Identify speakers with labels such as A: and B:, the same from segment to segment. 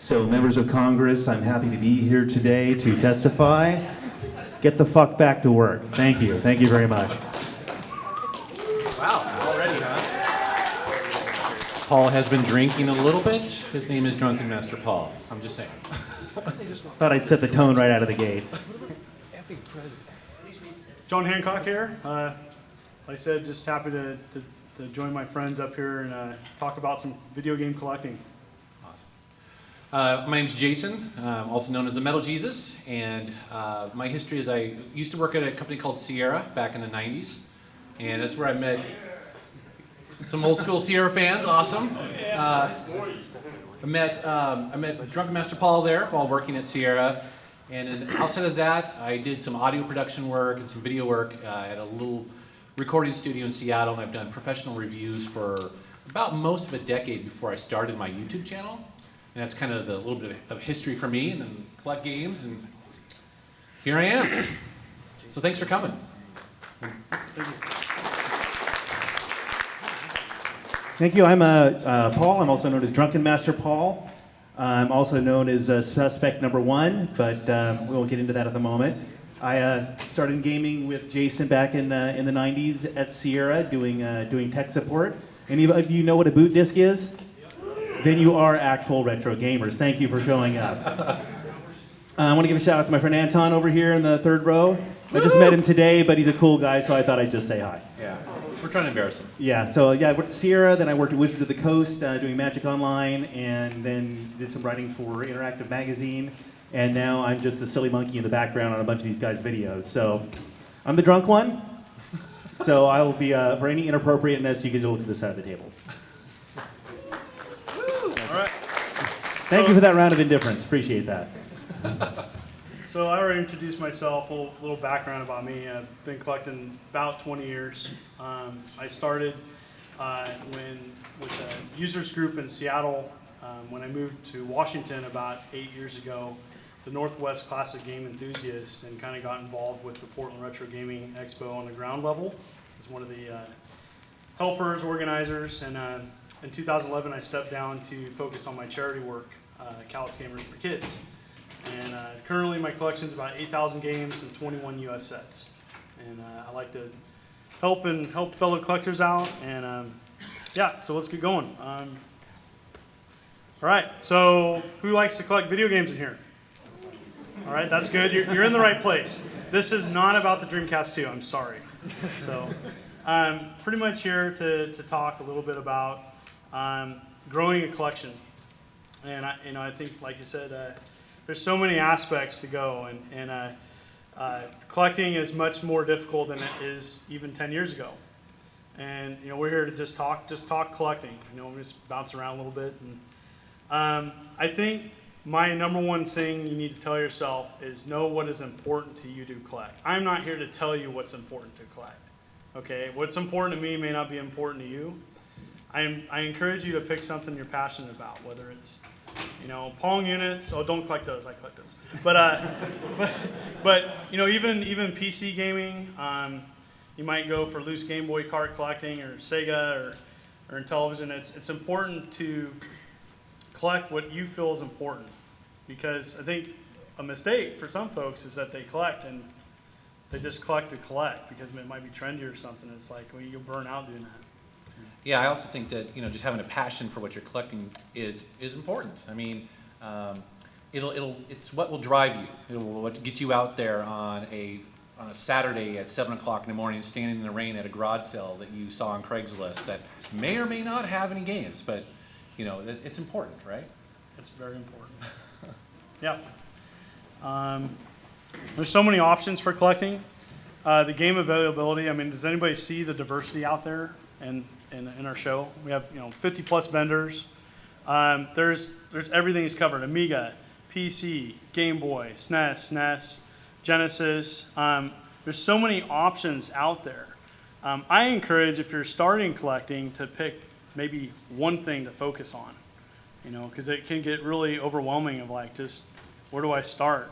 A: So, members of Congress, I'm happy to be here today to testify. Get the fuck back to work. Thank you. Thank you very much.
B: Wow, already, huh? Paul has been drinking a little bit. His name is Drunken Master Paul. I'm just saying.
A: Thought I'd set the tone right out of the gate.
C: John Hancock here. Like I said, just happy to join my friends up here and talk about some video game collecting.
B: My name's Jason, also known as the Metal Jesus, and my history is I used to work at a company called Sierra back in the 90s, and that's where I met some old school Sierra fans. Awesome. I met Drunken Master Paul there while working at Sierra, and then outside of that, I did some audio production work and some video work at a little recording studio in Seattle, and I've done professional reviews for about most of a decade before I started my YouTube channel. And that's kind of the little bit of history for me, and then collect games, and here I am. So thanks for coming.
A: Thank you. I'm Paul. I'm also known as Drunken Master Paul. I'm also known as Suspect Number One, but we won't get into that at the moment. I started gaming with Jason back in the 90s at Sierra, doing tech support. Any of you know what a boot disc is? Then you are actual retro gamers. Thank you for showing up. I want to give a shout out to my friend Anton over here in the third row. I just met him today, but he's a cool guy, so I thought I'd just say hi.
B: Yeah, we're trying to embarrass him.
A: Yeah, so I worked at Sierra, then I worked at Wizards of the Coast doing Magic Online, and then did some writing for Interactive Magazine, and now I'm just the silly monkey in the background on a bunch of these guys' videos. So I'm the drunk one, so I will be, for any inappropriateness, you can look at this side of the table.
C: All right.
A: Thank you for that round of indifference. Appreciate that.
C: So I already introduced myself, a little background about me. I've been collecting about 20 years. I started with a users group in Seattle when I moved to Washington about 8 years ago, the Northwest Classic Game Enthusiast, and kind of got involved with the Portland Retro Gaming Expo on the ground level as one of the helpers, organizers, and in 2011, I stepped down to focus on my charity work, Callous Gamers for Kids. And currently, my collection is about 8,000 games and 21 U.S. sets. And I like to help fellow collectors out. And yeah, so let's get going. All right, so who likes to collect video games in here? All right, that's good. You're in the right place. This is not about the Dreamcast 2. I'm sorry. So I'm pretty much here to talk a little bit about growing a collection, and I think, like you said, there's so many aspects to go, and collecting is much more difficult than it is even 10 years ago. And we're here to just talk collecting. We just bounce around a little bit, and I think my number one thing you need to tell yourself is know what is important to you to collect. I'm not here to tell you what's important to collect. Okay, what's important to me may not be important to you. I encourage you to pick something you're passionate about, whether it's, Pong units. Oh, don't collect those. I collect those. But even PC gaming. You might go for loose Game Boy card collecting, or Sega, or in television. It's important to collect what you feel is important, because I think a mistake for some folks is that they collect and they just collect to collect because it might be trendy or something. It's like, well, you'll burn out doing that.
B: Yeah, I also think that just having a passion for what you're collecting is important. I mean, it's what will drive you. It will what get you out there on a Saturday at 7 o'clock in the morning, standing in the rain at a garage sale that you saw on Craigslist that may or may not have any games, but it's important, right?
C: It's very important. Yeah. There's so many options for collecting. The game availability. I mean, does anybody see the diversity out there in our show? We have 50 plus vendors. There's everything is covered: Amiga, PC, Game Boy, SNES, NES, Genesis. There's so many options out there. I encourage, if you're starting collecting, to pick maybe one thing to focus on. Because it can get really overwhelming of like, just where do I start?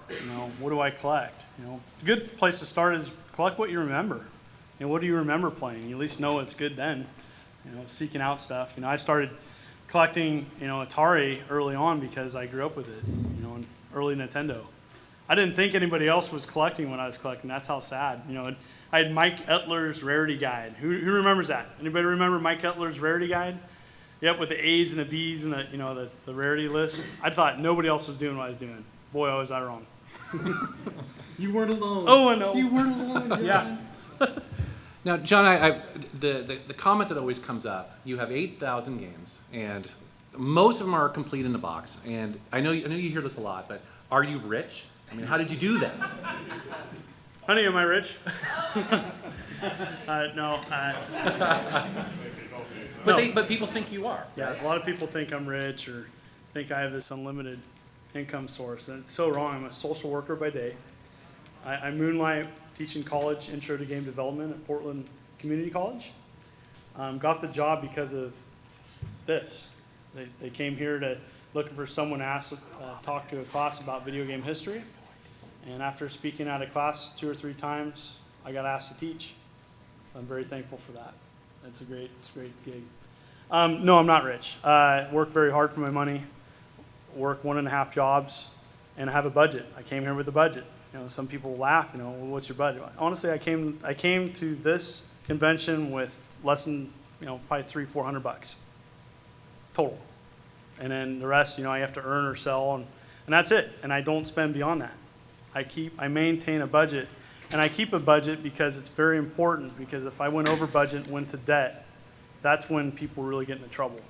C: What do I collect? A good place to start is collect what you remember. What do you remember playing? You at least know it's good then. Seeking out stuff. I started collecting, Atari early on because I grew up with it, and early Nintendo. I didn't think anybody else was collecting when I was collecting. That's how sad. I had Mike Etler's Rarity Guide. Who remembers that? Anybody remember Mike Etler's Rarity Guide? Yep, with the A's and the B's and the rarity list. I thought nobody else was doing what I was doing. Boy, was I wrong.
D: You weren't alone.
C: Oh, I know.
D: You weren't alone, John.
C: Yeah.
B: Now, John, the comment that always comes up, you have 8,000 games, and most of them are complete in the box. And I know you hear this a lot, but are you rich? I mean, how did you do that?
C: Honey, am I rich? No.
B: But people think you are.
C: Yeah,
B: Right?
C: a lot of people think I'm rich or think I have this unlimited income source, and it's so wrong. I'm a social worker by day. I moonlight teaching college intro to game development at Portland Community College. Got the job because of this. They came here looking for someone to talk to a class about video game history, and after speaking at a class 2 or 3 times, I got asked to teach. I'm very thankful for that. It's a great gig. No, I'm not rich. Work very hard for my money. Work 1.5 jobs, and I have a budget. I came here with a budget. Some people laugh. Well, what's your budget? Honestly, I came to this convention with less than probably $300-400 total, and then the rest I have to earn or sell, and that's it. And I don't spend beyond that. I maintain a budget, and I keep a budget because it's very important. Because if I went over budget and went to debt, that's when people really get into trouble.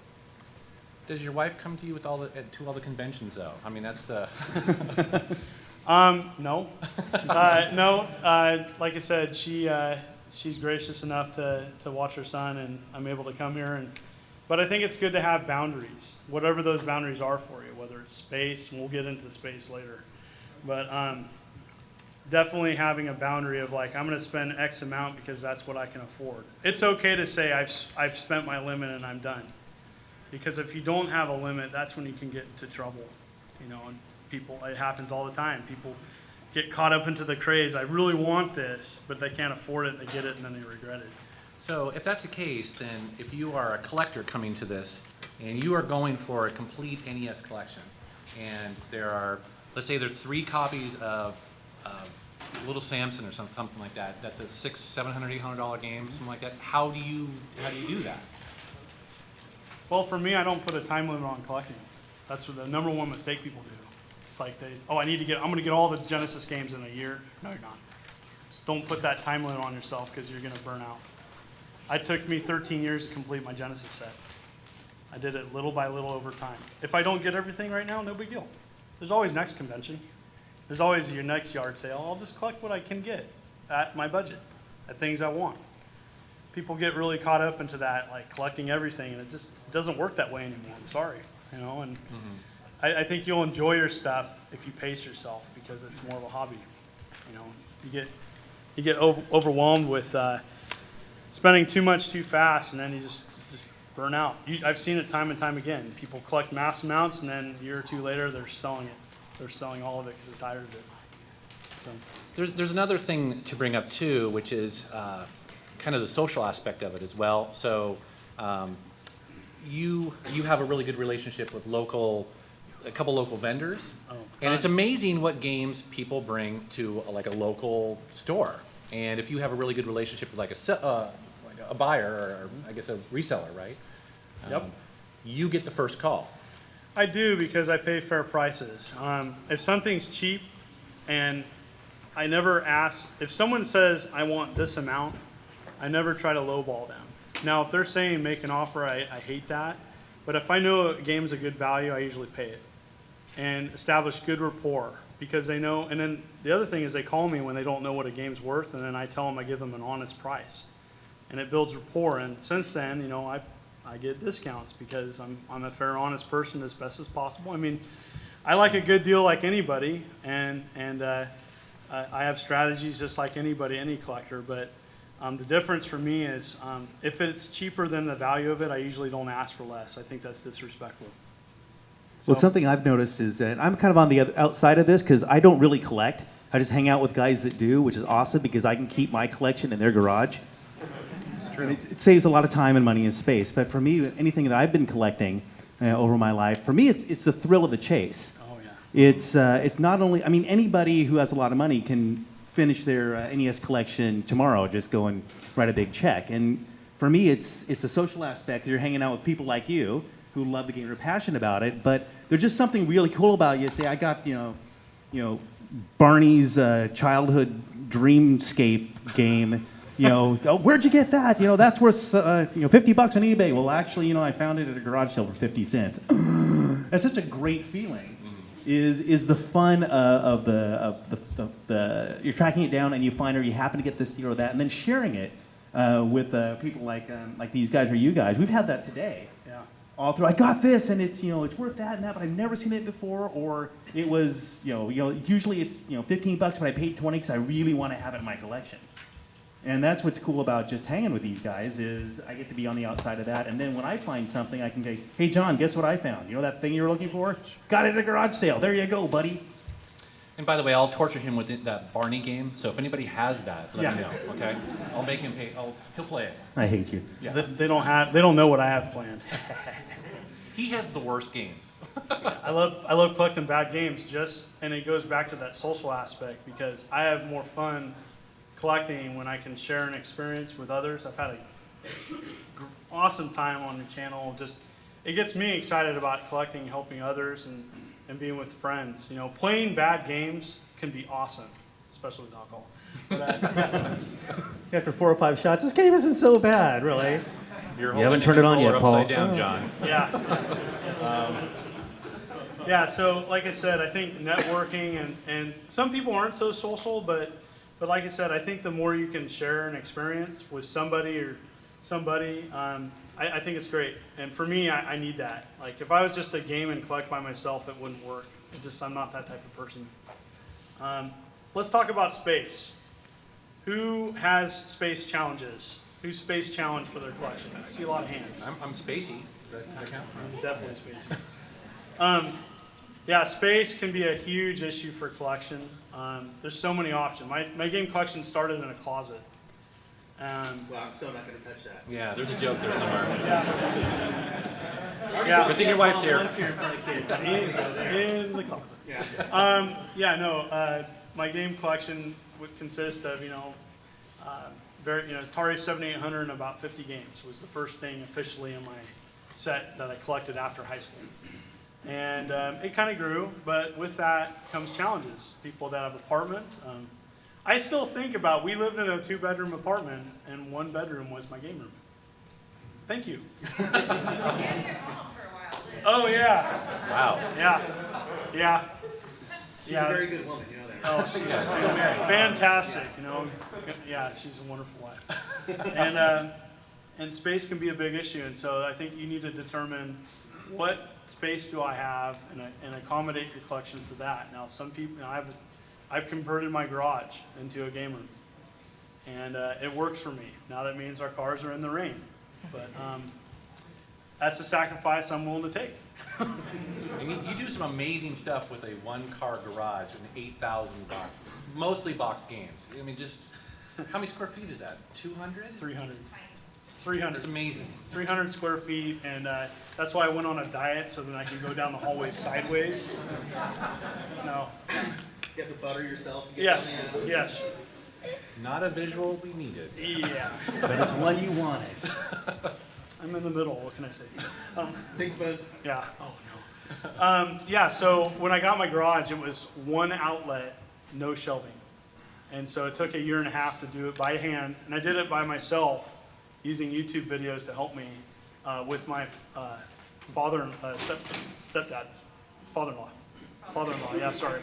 B: Does your wife come to you to all the conventions, though? I mean, that's the...
C: No. No. Like I said, she's gracious enough to watch her son, and I'm able to come here. But I think it's good to have boundaries, whatever those boundaries are for you, whether it's space, and we'll get into space later. But definitely having a boundary of I'm going to spend X amount because that's what I can afford. It's okay to say I've spent my limit and I'm done. Because if you don't have a limit, that's when you can get into trouble. And people, it happens all the time. People get caught up into the craze. I really want this, but they can't afford it, and they get it, and then they regret it.
B: So if that's the case, then if you are a collector coming to this, and you are going for a complete NES collection, and there are, let's say there's 3 copies of Little Samson or something like that, that's a $600, $700, $800 game, something like that, how do you do that?
C: Well, for me, I don't put a time limit on collecting. That's the number one mistake people do. It's like I'm going to get all the Genesis games in a year. No, you're not. Don't put that time limit on yourself because you're going to burn out. It took me 13 years to complete my Genesis set. I did it little by little over time. If I don't get everything right now, no big deal. There's always next convention. There's always your next yard sale. I'll just collect what I can get at my budget, at things I want. People get really caught up into that, collecting everything, and it just doesn't work that way anymore. I'm sorry, and I think you'll enjoy your stuff if you pace yourself because it's more of a hobby. You get overwhelmed with spending too much too fast, and then you just burn out. I've seen it time and time again. People collect mass amounts, and then a year or 2 later, they're selling it. They're selling all of it because they're tired of it. So.
B: There's another thing to bring up too, which is kind of the social aspect of it as well. So you have a really good relationship with a couple local vendors, and it's amazing what games people bring to a local store. And if you have a really good relationship with a buyer or I guess a reseller, right?
C: Yep.
B: You get the first call.
C: I do because I pay fair prices. If something's cheap, and I never ask, if someone says I want this amount, I never try to lowball them. Now, if they're saying make an offer, I hate that. But if I know a game's a good value, I usually pay it and establish good rapport because they know. And then the other thing is they call me when they don't know what a game's worth, and then I tell them I give them an honest price, and it builds rapport. And since then, I get discounts because I'm a fair, honest person as best as possible. I mean, I like a good deal like anybody, and I have strategies just like anybody, any collector. But the difference for me is if it's cheaper than the value of it, I usually don't ask for less. I think that's disrespectful.
A: Well, something I've noticed is that I'm kind of on the outside of this because I don't really collect. I just hang out with guys that do, which is awesome because I can keep my collection in their garage. It saves a lot of time and money and space. But for me, anything that I've been collecting, over my life. For me, it's the thrill of the chase.
C: Oh, yeah.
A: It's not only, I mean, anybody who has a lot of money can finish their NES collection tomorrow, just go and write a big check. And for me, it's a social aspect. You're hanging out with people like you who love the game, are passionate about it, but there's just something really cool about you. Say, I got, you know, Barney's childhood dreamscape game. You know, oh, where'd you get that? You know, that's worth $50 on eBay. Well, actually, you know, I found it at a garage sale for 50 cents. That's such a great feeling. Is the fun of the you're tracking it down and you find, or you happen to get this or that, and then sharing it with people like these guys or you guys. We've had that today.
C: Yeah.
A: All through, I got this, and it's it's worth that and that, but I've never seen it before, or it was usually it's $15, but I paid 20 because I really want to have it in my collection. And that's what's cool about just hanging with these guys, is I get to be on the outside of that, and then when I find something, I can go, hey John, guess what I found? You know that thing you were looking for? Got it at a garage sale. There you go, buddy.
B: And by the way, I'll torture him with that Barney game. So if anybody has that, let me know. Okay, I'll make him pay. He'll play it.
A: I hate you.
B: Yeah.
C: They don't know what I have planned.
B: He has the worst games.
C: I love collecting bad games, and it goes back to that social aspect, because I have more fun collecting when I can share an experience with others. I've had an awesome time on the channel. Just, it gets me excited about collecting, helping others, and being with friends. Playing bad games can be awesome, especially with alcohol. But,
A: After 4 or 5 shots, this game isn't so bad, really.
B: You're
A: You haven't
B: holding
A: turned
B: the
A: it on yet,
B: controller
A: Paul.
B: upside down, John.
C: yeah, so like I said, I think networking, and some people aren't so social, but like I said, I think the more you can share an experience with somebody, I think it's great. And for me, I need that. Like, if I was just to game and collect by myself, it wouldn't work. I'm not that type of person. Let's talk about space. Who has space challenges? Who's space challenged for their collection? I see a lot of hands.
B: I'm spacey. Does that count?
C: Definitely spacey. Yeah, space can be a huge issue for collections. There's so many options. My game collection started in a closet.
A: Well, I'm still not going to touch that.
B: Yeah, there's a joke there somewhere.
C: Yeah,
B: Good thing your wife's here.
C: in the closet. My game collection would consist of Atari 7800 and about 50 games was the first thing officially in my set that I collected after high school. And it kind of grew, but with that comes challenges. People that have apartments. I still think about, we lived in a 2-bedroom apartment, and 1 bedroom was my game room. Thank you.
E: And your mom for a while, Liz.
C: Oh, yeah.
B: Wow.
C: Yeah.
A: She's a very good woman, you know that.
C: Oh, she's fantastic, Yeah, she's a wonderful wife. And space can be a big issue, and so I think you need to determine what space do I have, and accommodate your collection for that. Now, some people, I've converted my garage into a game room, and it works for me. Now that means our cars are in the rain, but that's a sacrifice I'm willing to take.
B: And you do some amazing stuff with a 1-car garage and 8,000 box, mostly box games. I mean, just how many square feet is that? 200?
C: 300.
B: That's amazing.
C: 300 square feet, and that's why I went on a diet, so that I can go down the hallway sideways. No.
A: You have to butter yourself.
C: Yes.
B: Not a visual we needed.
C: Yeah.
A: But it's one you wanted.
C: I'm in the middle. What can I say?
A: Thanks, bud.
C: Yeah. Oh no. So when I got my garage, it was 1 outlet, no shelving, and so it took a year and a half to do it by hand, and I did it by myself, using YouTube videos to help me with my father-in-law. Yeah, sorry,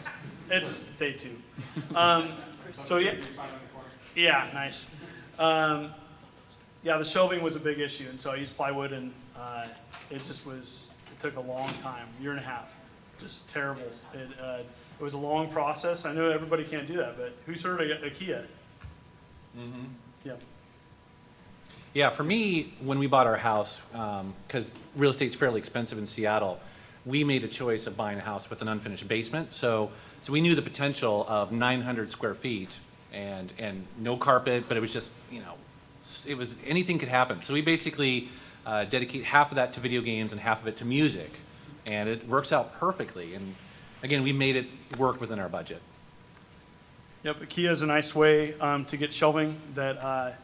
C: it's day 2. So yeah, nice. The shelving was a big issue, and so I used plywood, and it took a long time, year and a half, just terrible. It was a long process. I know everybody can't do that, but who's heard of IKEA?
B: Mm-hmm.
C: Yeah.
B: Yeah, for me, when we bought our house, because real estate's fairly expensive in Seattle, we made a choice of buying a house with an unfinished basement. So we knew the potential of 900 square feet and no carpet, but it was just, it was, anything could happen. So we basically dedicate half of that to video games and half of it to music. And it works out perfectly. And again, we made it work within our budget.
C: Yep, IKEA is a nice way to get shelving that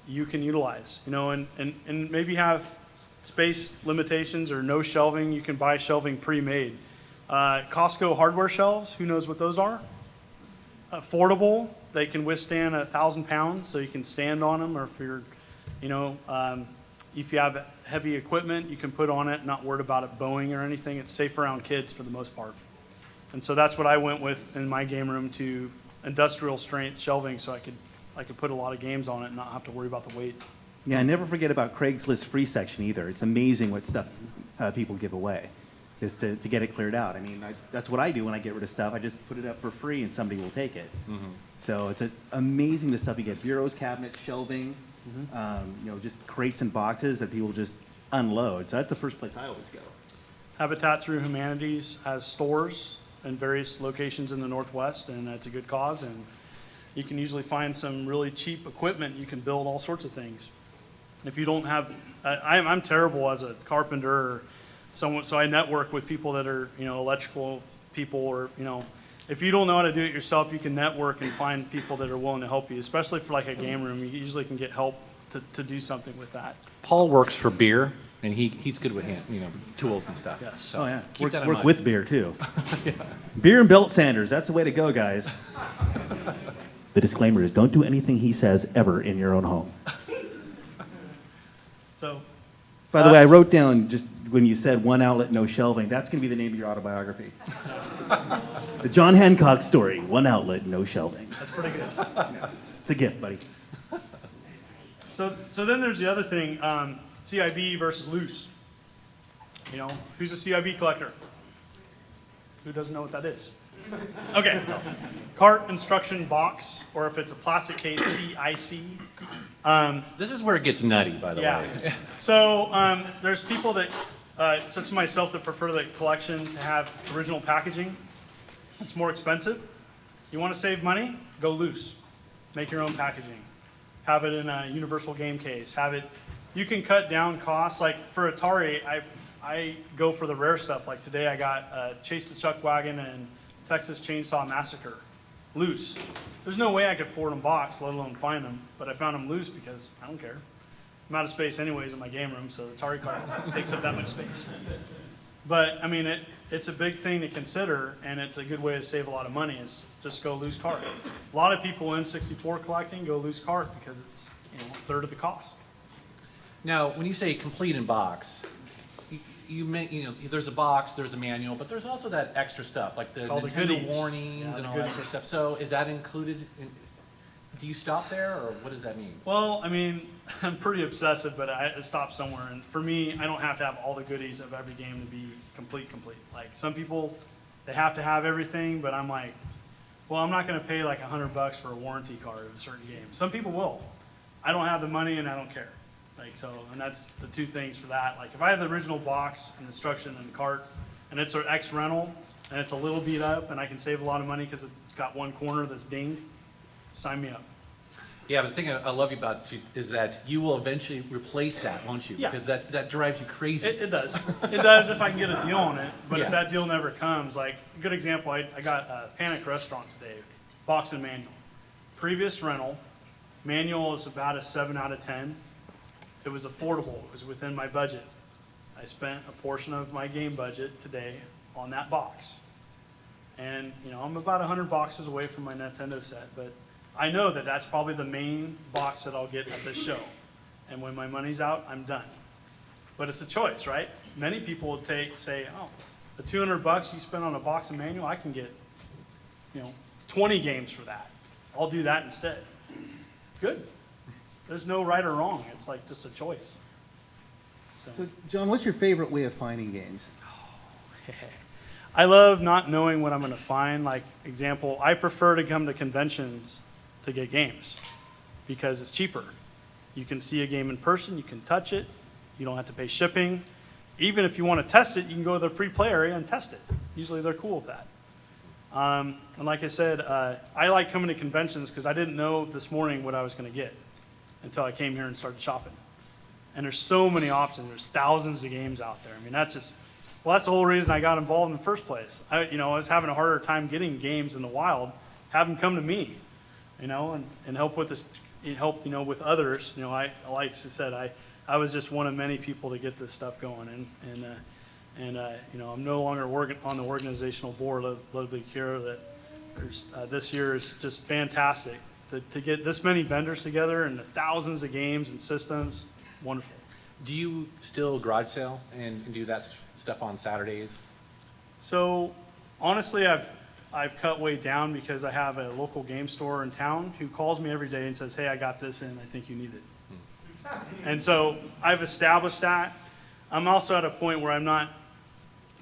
C: you can utilize, you know, and maybe have space limitations or no shelving. You can buy shelving pre-made. Costco hardware shelves, who knows what those are? Affordable, they can withstand 1,000 pounds, so you can stand on them, or if you're, you know, if you have heavy equipment, you can put on it, not worried about it bowing or anything. It's safe around kids for the most part. And so that's what I went with in my game room, to industrial strength shelving, so I could put a lot of games on it and not have to worry about the weight.
A: Yeah, never forget about Craigslist free section either. It's amazing what stuff people give away, is to get it cleared out. I mean, that's what I do when I get rid of stuff. I just put it up for free and somebody will take it. So it's amazing the stuff you get. Bureaus, cabinets, shelving, you know, just crates and boxes that people just unload. So that's the first place I always go.
C: Habitat Through Humanities has stores in various locations in the Northwest, and that's a good cause. And you can usually find some really cheap equipment. You can build all sorts of things. If you don't have, I'm terrible as a carpenter or someone, so I network with people that are, you know, electrical people, or, you know, if you don't know how to do it yourself, you can network and find people that are willing to help you, especially for like a game room. You usually can get help to do something with that.
B: Paul works for beer, and he's good with hand, you know, tools and stuff.
C: Yes.
B: So
A: Oh yeah,
B: keep that in
A: work
B: mind.
A: with beer too. Beer and belt sanders, that's the way to go, guys. The disclaimer is, don't do anything he says ever in your own home.
C: So,
A: By the way, I wrote down, just when you said one outlet, no shelving, that's going to be the name of your autobiography. The John Hancock story, one outlet, no shelving.
C: that's pretty good.
A: It's a gift, buddy.
C: So then there's the other thing, CIB versus loose. You know, who's a CIB collector? Who doesn't know what that is? Okay. Cart instruction box, or if it's a plastic case, CIC.
B: This is where it gets nutty, by the
C: Yeah.
B: way.
C: So there's people that, such as myself, that prefer the collection to have original packaging. It's more expensive. You want to save money? Go loose. Make your own packaging. Have it in a universal game case. Have it. You can cut down costs. Like for Atari, I go for the rare stuff. Like today, I got Chase the Chuck Wagon and Texas Chainsaw Massacre loose. There's no way I could afford them boxed, let alone find them. But I found them loose because I don't care. I'm out of space anyways in my game room, so the Atari card takes up that much space. But I mean, it's a big thing to consider, and it's a good way to save a lot of money. Is just go loose cart. A lot of people in 64 collecting go loose cart because it's, you know, a third of the cost.
B: Now, when you say complete in box, you know, there's a box, there's a manual, but there's also that extra stuff, like the
C: All the
B: Nintendo
C: goodies.
B: warnings
C: Yeah,
B: and
C: the
B: all that
C: goodies.
B: sort of stuff. So is that included? Do you stop there, or what does that mean?
C: Well, I mean, I'm pretty obsessive, but I stop somewhere. And for me, I don't have to have all the goodies of every game to be complete. Like some people, they have to have everything, but I'm like, well, I'm not going to pay like $100 for a warranty card of a certain game. Some people will. I don't have the money, and I don't care. Like so, and that's the two things for that. Like if I have the original box and instruction and cart, and it's an X rental, and it's a little beat up, and I can save a lot of money because it's got one corner that's dinged, sign me up.
B: Yeah, but the thing I love about you is that you will eventually replace that, won't you?
C: Yeah.
B: Because that drives you crazy.
C: It does. It does if I can get a deal on it. But
B: Yeah.
C: if that deal never comes, like a good example, I got Panic Restaurant today, box and manual. Previous rental, manual is about a 7 out of 10. It was affordable. It was within my budget. I spent a portion of my game budget today on that box. And, you know, I'm about 100 boxes away from my Nintendo set, but I know that that's probably the main box that I'll get at this show. And when my money's out, I'm done. But it's a choice, right? Many people would say, oh, the $200 you spend on a box and manual, I can get, you know, 20 games for that. I'll do that instead. Good. There's no right or wrong. It's like just a choice. So.
A: So, John, what's your favorite way of finding games?
C: I love not knowing what I'm going to find. Like, example, I prefer to come to conventions to get games because it's cheaper. You can see a game in person, you can touch it, you don't have to pay shipping. Even if you want to test it, you can go to the free play area and test it. Usually they're cool with that. And like I said, I like coming to conventions because I didn't know this morning what I was going to get until I came here and started shopping. And there's so many options. There's thousands of games out there. I mean, that's the whole reason I got involved in the first place. I was having a harder time getting games in the wild. Have them come to me, and help with this, help, with others. I, like I said, I was just one of many people to get this stuff going. And I'm no longer on the organizational board of Ludwig here. This year is just fantastic to get this many vendors together and the thousands of games and systems. Wonderful.
B: Do you still garage sale and do that stuff on Saturdays?
C: So honestly, I've cut way down because I have a local game store in town who calls me every day and says, "Hey, I got this in. I think you need it." And so I've established that. I'm also at a point where I'm not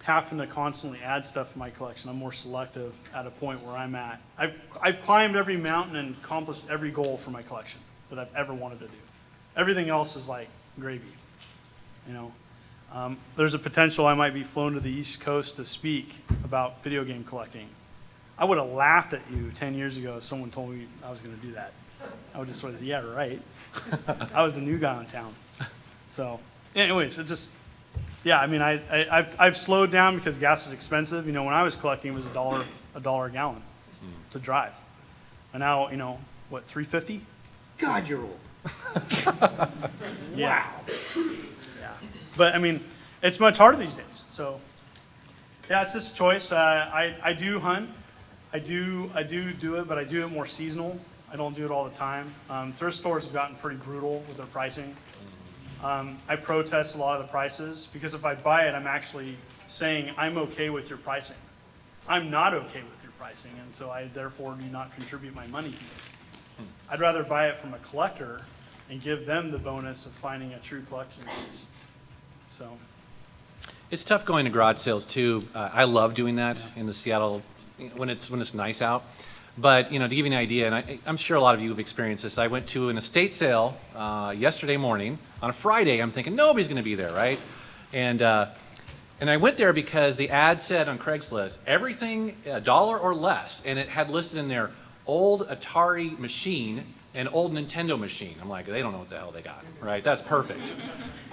C: having to constantly add stuff to my collection. I'm more selective at a point where I'm at. I've climbed every mountain and accomplished every goal for my collection that I've ever wanted to do. Everything else is like gravy, There's a potential I might be flown to the East Coast to speak about video game collecting. I would have laughed at you 10 years ago if someone told me I was going to do that. I would just sort of, yeah, right. I was the new guy in town. So, anyways, yeah, I mean, I've slowed down because gas is expensive. When I was collecting, it was a dollar a gallon to drive. And now, what, $3.50?
D: God, you're old.
C: Yeah. Yeah. But I mean, it's much harder these days. So, yeah, it's just a choice. I do hunt. I do it, but I do it more seasonal. I don't do it all the time. Thrift stores have gotten pretty brutal with their pricing. I protest a lot of the prices because if I buy it, I'm actually saying I'm okay with your pricing. I'm not okay with your pricing, and so I therefore do not contribute my money to it. I'd rather buy it from a collector and give them the bonus of finding a true collection piece. So,
B: It's tough going to garage sales too. I love doing that in the Seattle when it's nice out. But to give you an idea, and I'm sure a lot of you have experienced this. I went to an estate sale yesterday morning on a Friday. I'm thinking nobody's going to be there, right? And I went there because the ad said on Craigslist everything $1 or less, and it had listed in there old Atari machine and old Nintendo machine. I'm like, they don't know what the hell they got, right? That's perfect.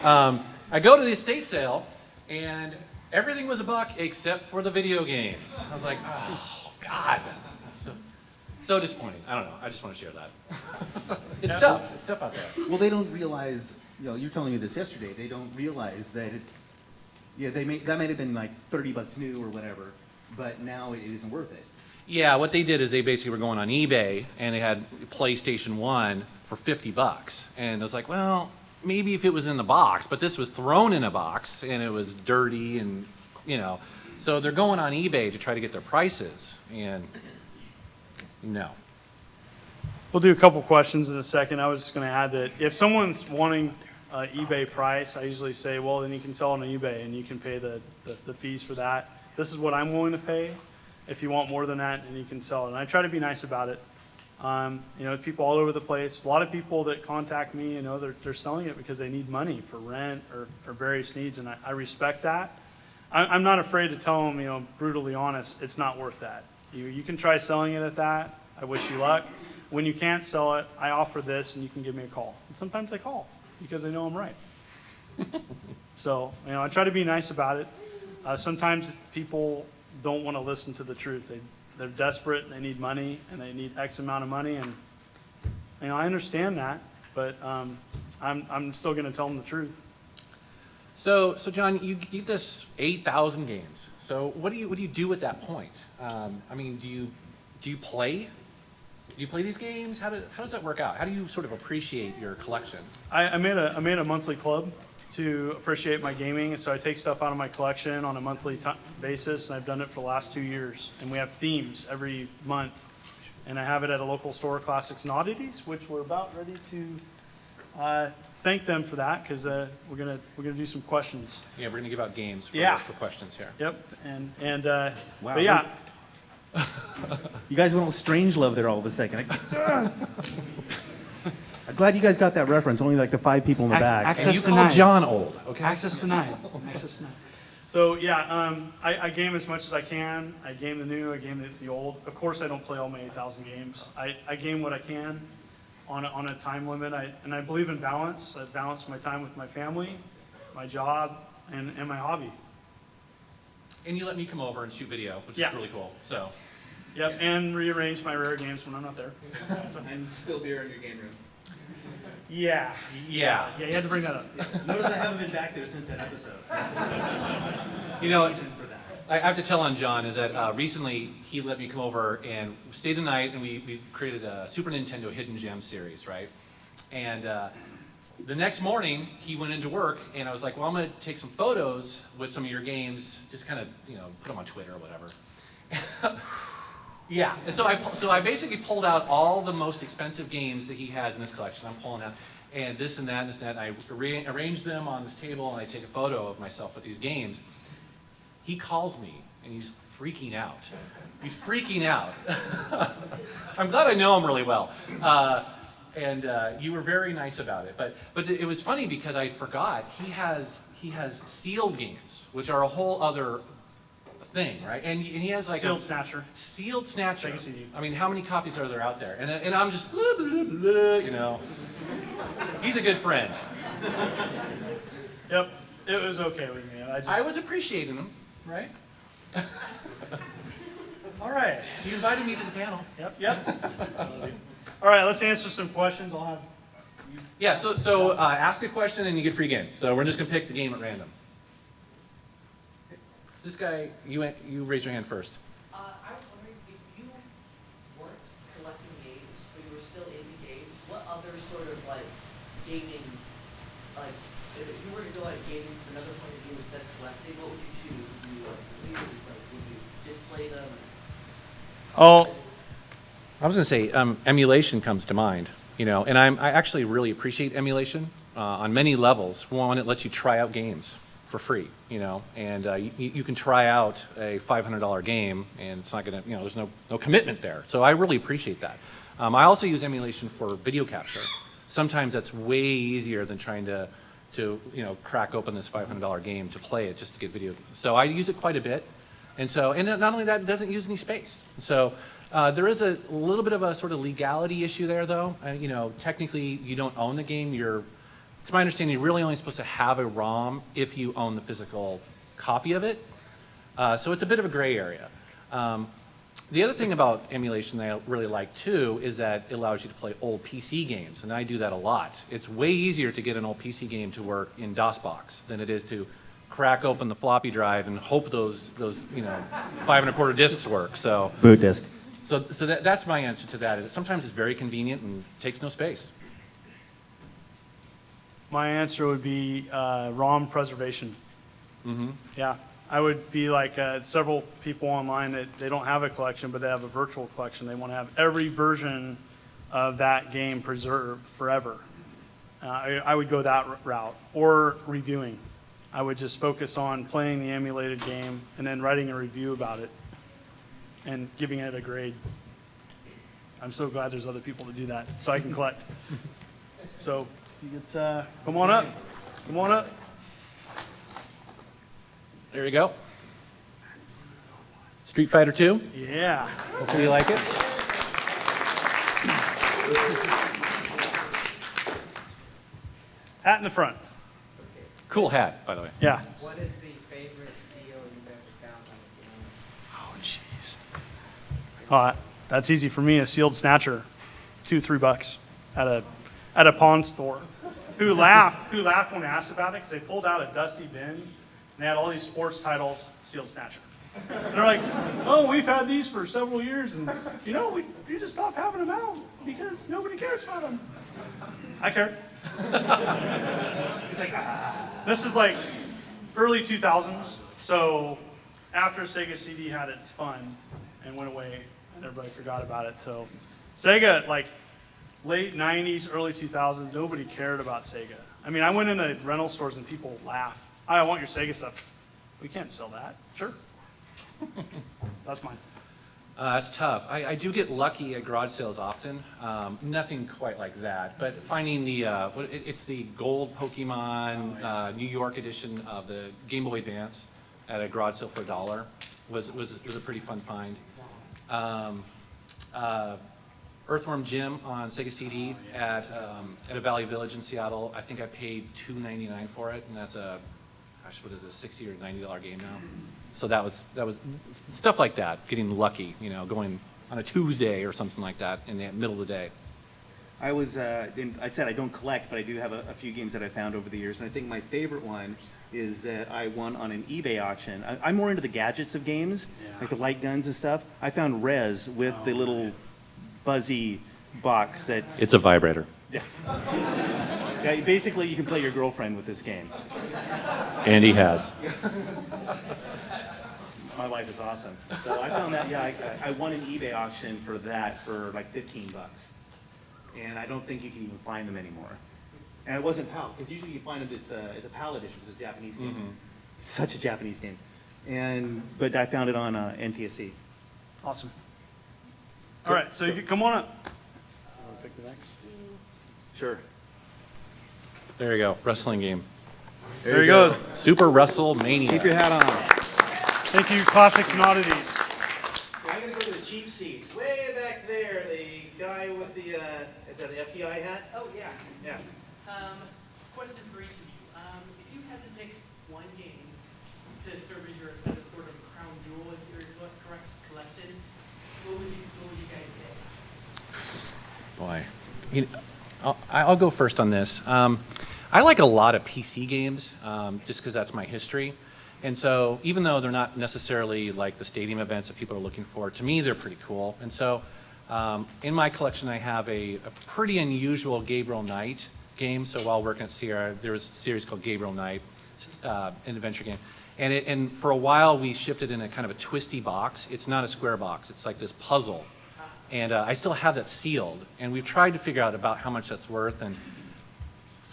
B: I go to the estate sale, and everything was $1 except for the video games. I was like, oh God. So disappointing. I don't know. I just want to share that. It's tough. It's tough out there.
D: Well, they don't realize, you're telling me this yesterday, they don't realize that that might have been like $30 new or whatever, but now it isn't worth it.
B: Yeah, what they did is they basically were going on eBay and they had PlayStation 1 for $50. And I was like, well, maybe if it was in the box, but this was thrown in a box and it was dirty and, so they're going on eBay to try to get their prices. And no.
C: we'll do a couple questions in a second. I was just going to add that if someone's wanting eBay price, I usually say, well, then you can sell it on eBay and you can pay the fees for that. This is what I'm willing to pay. If you want more than that, then you can sell it. And I try to be nice about it. People all over the place. A lot of people that contact me, they're selling it because they need money for rent or various needs, and I respect that. I'm not afraid to tell them, brutally honest, it's not worth that. You can try selling it at that. I wish you luck. When you can't sell it, I offer this, and you can give me a call. And sometimes I call because they know I'm right. So, I try to be nice about it. Sometimes people don't want to listen to the truth. They're desperate, and they need money, and they need X amount of money, and I understand that, but I'm still going to tell them the truth.
B: So John, you get this 8,000 games. So what do you do at that point? Do you play? Do you play these games? How does that work out? How do you sort of appreciate your collection?
C: I made a monthly club to appreciate my gaming, and so I take stuff out of my collection on a monthly basis, and I've done it for the last 2 years. And we have themes every month, and I have it at a local store, Classics and Oddities, which we're about ready to thank them for that because we're gonna do some questions.
B: Yeah, we're gonna give out games for questions here.
C: Yep, and
D: Wow,
C: but yeah.
A: You guys went all strange love there all of a second. I'm glad you guys got that reference. Only like the 5 people in the back.
C: Access
B: And you
C: to
B: call
C: 9.
B: John old, okay?
C: Access to 9. Access to 9. So yeah, I game as much as I can. I game the new, I game the old. Of course, I don't play all my 8,000 games. I game what I can. on a time limit. I believe in balance. I balance my time with my family, my job, and my hobby.
B: And you let me come over and shoot video, which
C: Yeah.
B: is really cool. So,
C: Yep, and rearrange my rare games when I'm not there.
D: And still beer in your game room.
C: Yeah.
B: yeah.
C: Yeah, you had to bring that up.
D: Notice I haven't been back there since that episode.
B: You know,
D: Reason for that.
B: I have to tell on John is that recently he let me come over and stay the night, and we created a Super Nintendo Hidden Gem series, right? And the next morning he went into work, and I was like, well, I'm going to take some photos with some of your games, just kind of, you know, put them on Twitter or whatever. Yeah, and so I basically pulled out all the most expensive games that he has in this collection. I'm pulling out, and this and that and this and that. And I arranged them on this table, and I take a photo of myself with these games. He calls me, and he's freaking out. He's freaking out. I'm glad I know him really well. And you were very nice about it. But it was funny because I forgot he has sealed games, which are a whole other thing, right? And he has like
C: Sealed Snatcher.
B: Sealed Snatcher.
C: Sega CD.
B: I mean, how many copies are there out there? And I'm just, you know. He's a good friend.
C: Yep, it was okay with me.
B: I was appreciating him, right?
C: All right.
B: You invited me to the panel.
C: Yep. All right, let's answer some questions. I'll have you.
B: Yeah, so ask a question and you get a free game. So we're just gonna pick the game at random. This guy, you raised your hand first.
F: I was wondering if you weren't collecting games, but you were still into games, what other sort of like gaming, like if you were to go at gaming from another point of view instead of collecting, what would you choose? Would you would you just play them?
C: Oh,
B: I was gonna say emulation comes to mind, you know, and I actually really appreciate emulation on many levels. For one, it lets you try out games for free, you know, and you can try out a $500 game, and it's not gonna, you know, there's no commitment there. So I really appreciate that. I also use emulation for video capture. Sometimes that's way easier than trying to you know, crack open this $500 game to play it just to get video. So I use it quite a bit, and not only that, it doesn't use any space. So there is a little bit of a sort of legality issue there, though. You know, technically you don't own the game. It's my understanding you're really only supposed to have a ROM if you own the physical copy of it. So it's a bit of a gray area. The other thing about emulation that I really like too is that it allows you to play old PC games, and I do that a lot. It's way easier to get an old PC game to work in DOSBox than it is to crack open the floppy drive and hope those you know 5 1/4 discs work. So
D: Boot disc.
B: so that's my answer to that. Sometimes it's very convenient and takes no space.
C: my answer would be ROM preservation.
B: Mm-hmm.
C: Yeah, I would be like several people online that they don't have a collection, but they have a virtual collection. They want to have every version of that game preserved forever. I would go that route, or reviewing. I would just focus on playing the emulated game and then writing a review about it and giving it a grade. I'm so glad there's other people to do that, so I can collect. So, it's, come on up. Come on up.
B: There you go. Street Fighter 2.
C: Yeah.
B: Hopefully you like it.
C: Hat in the front.
B: Cool hat, by the way.
C: Yeah.
F: What is the favorite deal you've ever found on a game?
C: Oh, jeez. That's easy for me. A sealed snatcher, $2-3 at a pawn store. Who laughed when I asked about it because they pulled out a dusty bin and they had all these sports titles, sealed snatcher. And they're like, oh, we've had these for several years, and you know, we just stopped having them out because nobody cares about them. I care. It's like, this is like early 2000s, so after Sega CD had its fun and went away, and everybody forgot about it. So Sega, like late 90s, early 2000s, nobody cared about Sega. I mean, I went into rental stores and people laugh. I want your Sega stuff. We can't sell that. Sure. That's mine.
B: That's tough. I do get lucky at garage sales often. Nothing quite like that, but finding it's the gold Pokemon New York edition of the Game Boy Advance at a garage sale for $1 was a pretty fun find. Earthworm Jim on Sega CD at a Valley Village in Seattle. I think I paid $2.99 for it, and that's a, gosh, what is it, $60 or $90 game now. So that was stuff like that, getting lucky, you know, going on a Tuesday or something like that in the middle of the day.
D: I said I don't collect, but I do have a few games that I found over the years, and I think my favorite one is that I won on an eBay auction. I'm more into the gadgets of games, like the light guns and stuff. I found Rez with the little buzzy box that's...
B: It's a vibrator.
D: Yeah. Yeah, basically you can play your girlfriend with this game.
B: And he has.
D: My wife is awesome. So I found that, yeah, I won an eBay auction for that for like $15. And I don't think you can even find them anymore. And it wasn't PAL, because usually you find them, it's a PAL edition, because it's a Japanese game.
B: Mm-hmm.
D: Such a Japanese game. But I found it on NTSC.
C: Awesome. All right, so you come on up. Want to pick the next?
D: Sure.
B: There you go, wrestling game.
C: There you go.
B: Super WrestleMania.
D: Keep your hat on.
C: Thank you, Classics and Oddities.
D: I'm going to go to the cheap seats. Way back there, the guy with the, is that the FTI hat?
G: Oh, yeah.
D: Yeah.
G: Question for each of you. If you had to pick one game to serve as a sort of crown jewel of your correct collection, what would you guys pick?
B: Boy, I'll go first on this. I like a lot of PC games, just because that's my history. And so even though they're not necessarily like the stadium events that people are looking for, to me they're pretty cool. And so in my collection I have a pretty unusual Gabriel Knight game. So while working at Sierra, there was a series called Gabriel Knight, an adventure game. And for a while we shipped it in a kind of a twisty box. It's not a square box, it's like this puzzle. And I still have that sealed. And we've tried to figure out about how much that's worth, and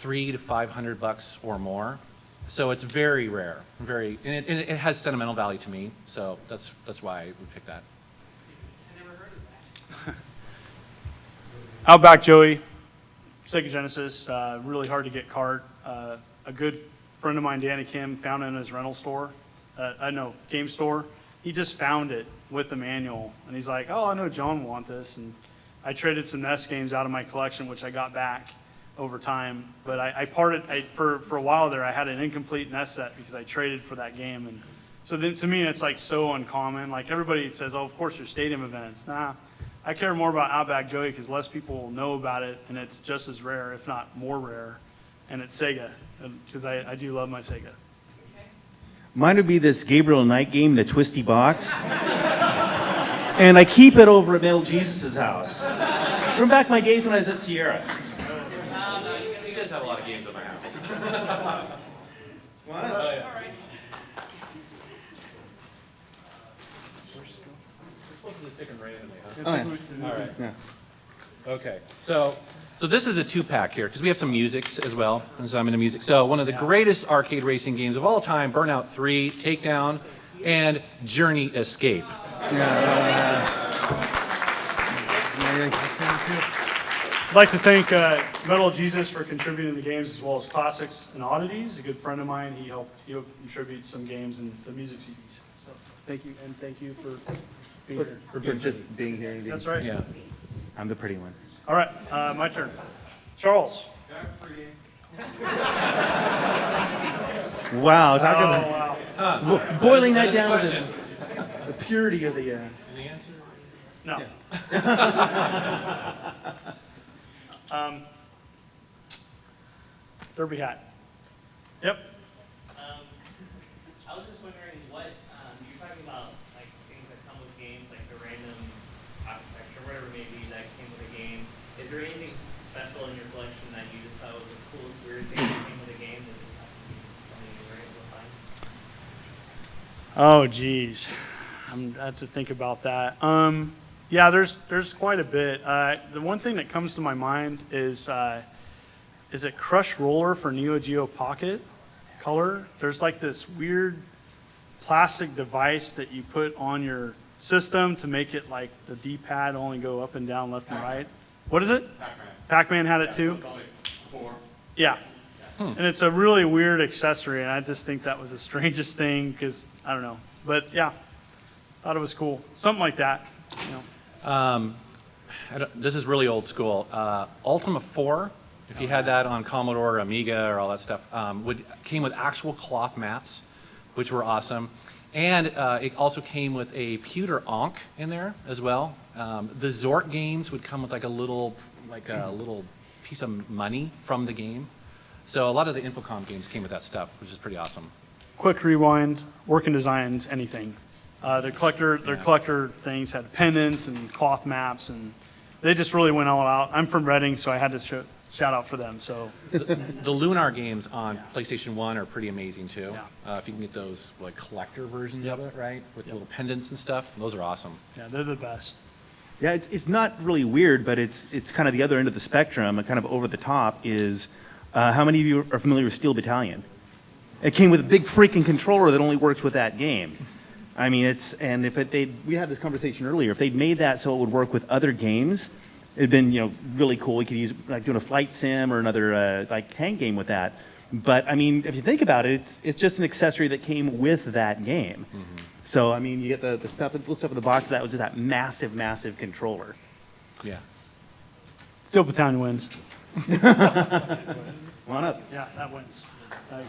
B: $300 to $500 or more. So it's very rare, and it has sentimental value to me. So that's why we picked that.
G: I never heard of that.
C: Outback Joey, Sega Genesis, really hard to get cart. A good friend of mine, Danny Kim, found it in his rental store, game store. He just found it with the manual, and he's like, oh, I know John will want this. And I traded some NES games out of my collection, which I got back over time. But I parted, for a while there, I had an incomplete NES set because I traded for that game. And so then to me, it's like so uncommon. Like everybody says, oh, of course, your stadium events. Nah, I care more about Outback Joey because less people know about it, and it's just as rare, if not more rare. And it's Sega, because I do love my Sega.
D: Mine would be this Gabriel Knight game, the twisty box. And I keep it over at Metal Jesus' house. From back my days when I was at Sierra.
B: He does have a lot of games at my house.
D: Why not?
B: Oh, yeah.
G: All right.
B: We're supposed to just pick them randomly, huh?
D: Oh, yeah.
B: All right.
D: Yeah.
B: Okay, so this is a two-pack here, because we have some musics as well, and so I'm into music. So one of the greatest arcade racing games of all time, Burnout 3, Takedown, and Journey Escape.
C: I'd like to thank Metal Jesus for contributing the games as well as Classics and Oddities. A good friend of mine, he helped contribute some games and the music CDs. So thank you, and thank you for being here.
D: For just being here. And
C: That's right.
B: Yeah.
D: I'm the pretty one.
C: All right, my turn. Charles.
D: Wow,
C: Oh,
D: talking
C: wow.
D: boiling that
B: is a
D: down to
B: question.
D: the purity of the...
B: And the answer?
C: No. Derby hat. Yep.
H: I was just wondering what you're talking about, like things that come with games, like the random architecture, whatever it may be that came with a game. Is there anything special in your collection that you just thought was the coolest, weird thing that came with a game that just happened to be something you were able to find?
C: Oh, geez. I have to think about that. Yeah, there's quite a bit. The one thing that comes to my mind is it Crush Roller for Neo Geo Pocket Color? There's like this weird plastic device that you put on your system to make it like the D-pad only go up and down, left and right. What is it?
B: Pac-Man.
C: Pac-Man had it too?
B: It's only 4.
C: Yeah. And it's a really weird accessory, and I just think that was the strangest thing because, I don't know. But yeah, thought it was cool. Something like that. You know.
B: this is really old school. Ultima 4, if you had that on Commodore, Amiga, or all that stuff, came with actual cloth maps, which were awesome. And it also came with a pewter Ankh in there as well. The Zork games would come with like a little piece of money from the game. So a lot of the Infocom games came with that stuff, which is pretty awesome.
C: Quick rewind, Working Designs, anything. Their collector things had pendants and cloth maps, and they just really went all out. I'm from Reading, so I had to shout out for them. So
B: The Lunar games on PlayStation 1 are pretty amazing too.
C: Yeah.
B: If you can get those like collector versions of it, right? With little pendants and stuff, those are awesome.
C: yeah, they're the best.
D: Yeah, it's not really weird, but it's kind of the other end of the spectrum, and kind of over the top is, how many of you are familiar with Steel Battalion? It came with a big freaking controller that only works with that game. I mean, we had this conversation earlier, if they'd made that so it would work with other games, it'd been, really cool. We could use, like, doing a flight sim or another, tank game with that. But, I mean, if you think about it, it's just an accessory that came with that game. Mm-hmm. So, I mean, you get the little stuff in the box, that was just that massive, massive controller.
B: Yeah.
C: Steel Battalion wins.
D: Come on up.
C: Yeah, that wins. I agree.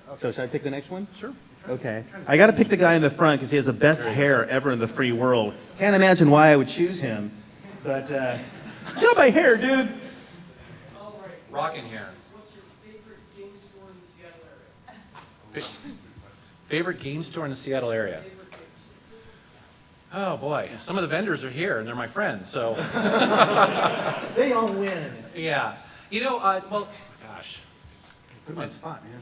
C: Yeah.
D: So should I pick the next one? Sure. Okay. I got to pick the guy in the front because he has the best hair ever in the free world. Can't imagine why I would choose him. But, it's not my hair, dude.
B: Rocking hair.
G: What's your favorite game store in the Seattle area?
B: Favorite game store in the Seattle area? Oh boy, some of the vendors are here and they're my friends, so.
D: They all win.
B: Yeah. Gosh.
D: Put him on the spot, man.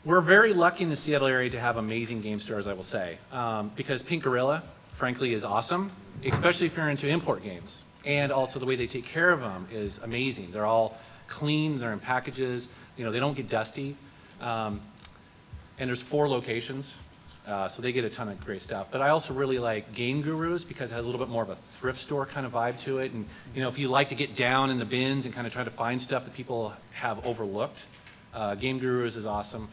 B: We're very lucky in the Seattle area to have amazing game stores, I will say. Because Pink Gorilla, frankly, is awesome, especially if you're into import games. And also the way they take care of them is amazing. They're all clean, they're in packages, they don't get dusty. And there's 4 locations, so they get a ton of great stuff. But I also really like Game Gurus because it has a little bit more of a thrift store kind of vibe to it. And if you like to get down in the bins and kind of try to find stuff that people have overlooked, Game Gurus is awesome.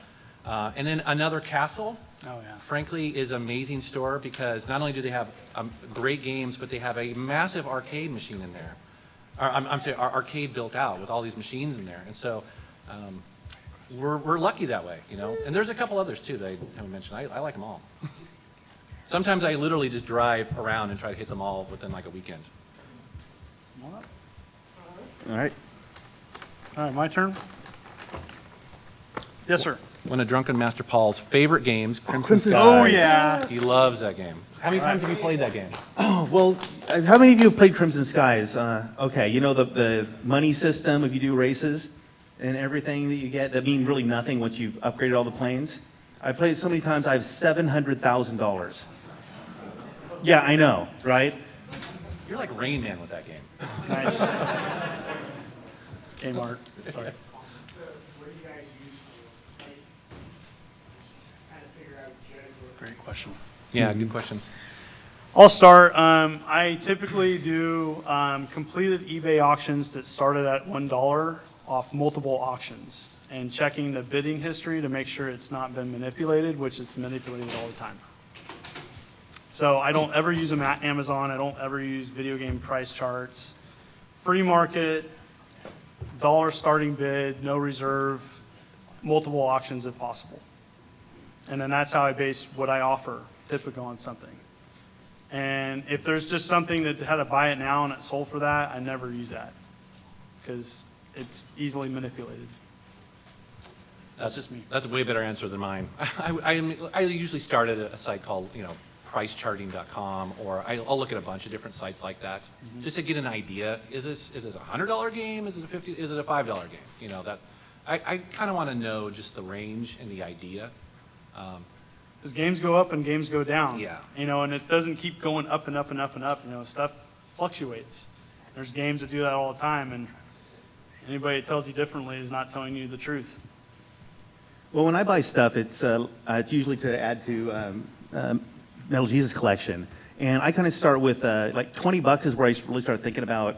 B: And then Another Castle,
C: Oh, yeah.
B: frankly, is an amazing store because not only do they have great games, but they have a massive arcade machine in there. I'm sorry, arcade built out with all these machines in there. And so we're lucky that way, And there's a couple others too that I haven't mentioned. I like them all. Sometimes I literally just drive around and try to hit them all within like a weekend.
D: All right.
C: All right, my turn. Yes, sir.
B: One of Drunken Master Paul's favorite games, Crimson
D: Crimson
B: Skies.
C: Oh, yeah.
B: He loves that game. How many times have you played that game?
D: Well, how many of you have played Crimson Skies? Okay, the money system, if you do races and everything that you get, that mean really nothing once you've upgraded all the planes. I played it so many times, I have $700,000. Yeah, I know, right?
B: You're like Rain Man with that game.
C: Nice. Kmart. Sorry.
G: So what do you guys use for pricing? Kind of figure out judge what.
C: Great question.
B: Yeah, good question.
C: I'll start. I typically do completed eBay auctions that started at $1 off multiple auctions and checking the bidding history to make sure it's not been manipulated, which it's manipulated all the time. So I don't ever use Amazon. I don't ever use video game price charts. Free market, dollar starting bid, no reserve, multiple auctions if possible. And then that's how I base what I offer typically on something. And if there's just something that had to buy it now and it sold for that, I never use that because it's easily manipulated. That's just me.
B: That's a way better answer than mine. I usually start at a site called, pricecharting.com, or I'll look at a bunch of different sites like that just to get an idea. Is this a $100 game? Is it a $5 game? I kind of want to know just the range and the idea.
C: Because games go up and games go down.
B: Yeah.
C: And it doesn't keep going up and up and up and up. Stuff fluctuates. There's games that do that all the time, and anybody that tells you differently is not telling you the truth.
D: Well, when I buy stuff, it's usually to add to Metal Jesus collection. And I kind of start with like $20 is where I really start thinking about,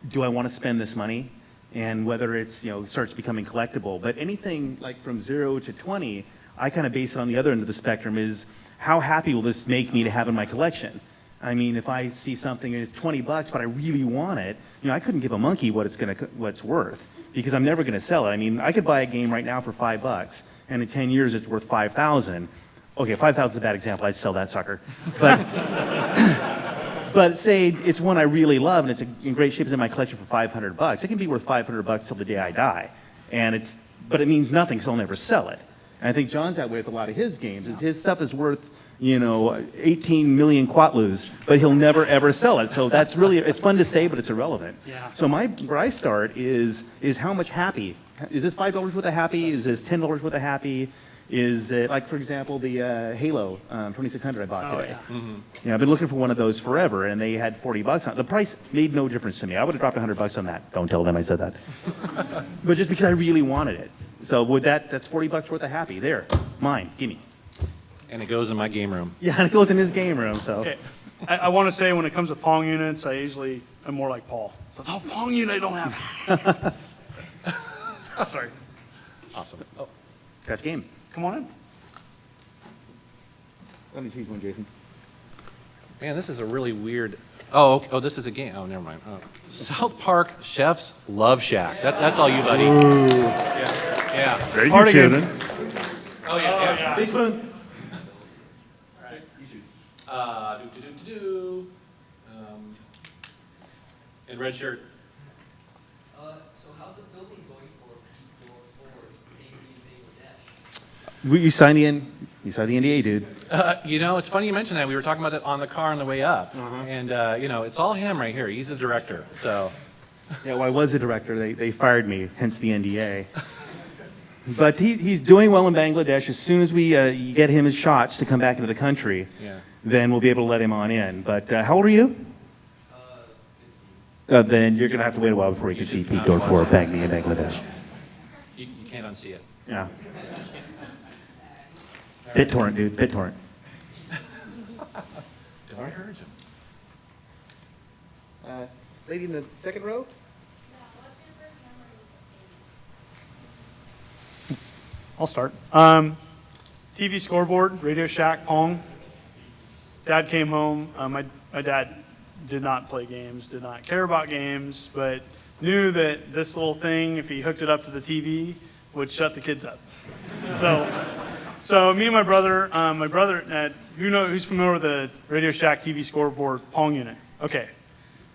D: do I want to spend this money? And whether it's, starts becoming collectible. But anything like from 0 to 20, I kind of base it on the other end of the spectrum is how happy will this make me to have in my collection? I mean, if I see something and it's $20, but I really want it, I couldn't give a monkey what it's worth because I'm never gonna sell it. I mean, I could buy a game right now for $5, and in 10 years it's worth 5,000. Okay, 5,000 is a bad example. I'd sell that sucker, but. But say it's one I really love and it's in great shape, it's in my collection for $500. It can be worth $500 till the day I die, but it means nothing, so I'll never sell it. And I think John's that way with a lot of his games. His stuff is worth 18 million quatlus, but he'll never ever sell it. So that's really, it's fun to say, but it's irrelevant.
C: Yeah.
D: So where I start is how much happy. Is this $5 worth of happy? Is this $10 worth of happy? Is it, like, for example, the Halo 2600 I bought today.
C: Yeah.
D: I've been looking for one of those forever, and they had $40 on it. The price made no difference to me. I would have dropped $100 on that. Don't tell them I said that. But just because I really wanted it. So that's $40 worth of happy. There, mine, gimme.
B: And it goes in my game room.
D: Yeah, and it goes in his game room, so.
C: Okay. I want to say when it comes to Pong units, I usually am more like Paul. So, Pong unit I don't have. Sorry.
B: Awesome. Oh,
D: Catch game.
C: Come on in.
D: Let me choose one, Jason.
B: man, this is a really weird. Oh, okay. Oh, this is a game. Oh, never mind. Oh. South Park Chef's Love Shack. That's all you, buddy. Yeah.
D: Very
C: Party
D: good,
C: game.
D: children.
B: Oh yeah.
D: Big spoon.
B: Do. In red shirt.
F: So how's the building going for P44's Bangladesh?
D: You signed the NDA, dude.
B: It's funny you mentioned that. We were talking about it on the car on the way up, and it's all him right here. He's the director. So.
D: Yeah, well, I was a director. They fired me, hence the NDA. But he's doing well in Bangladesh. As soon as we get him his shots to come back into the country, then we'll be able to let him on in. But how old are you? 15. Then you're going to have to wait a while before you can see Pete Dorfor banging in Bangladesh.
B: You can't unsee it.
D: Yeah. BitTorrent, dude. BitTorrent.
B: I heard him.
D: Lady in the second row?
C: I'll start. TV scoreboard, Radio Shack, Pong. Dad came home. My dad did not play games, did not care about games, but knew that this little thing, if he hooked it up to the TV, would shut the kids up. So me and my brother, who's familiar with the Radio Shack TV scoreboard Pong unit? Okay,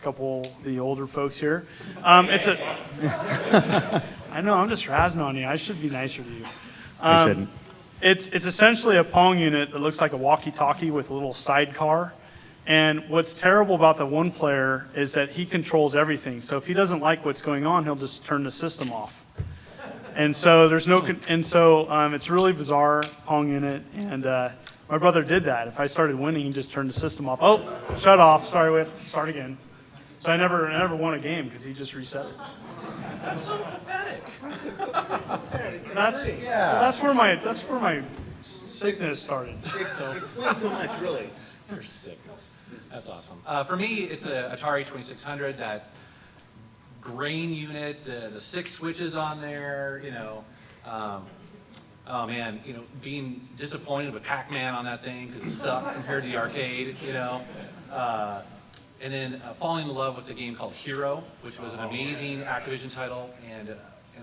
C: a couple of the older folks here. I know, I'm just razzing on you. I should be nicer to you.
D: I shouldn't.
C: It's essentially a Pong unit that looks like a walkie-talkie with a little sidecar. And what's terrible about the one player is that he controls everything. So if he doesn't like what's going on, he'll just turn the system off. And so it's really bizarre Pong unit. And my brother did that. If I started winning, he just turned the system off. Oh, shut off. Sorry, we have to start again. So I never won a game because he just reset it.
B: That's so pathetic.
C: That's where my sickness started. So.
D: Explain so much, really.
B: You're sick. That's awesome. For me, it's an Atari 2600. That grain unit, the 6 switches on there. Oh man, being disappointed with Pac-Man on that thing because it sucked compared to the arcade. And then falling in love with a game called Hero, which was an amazing Activision title, and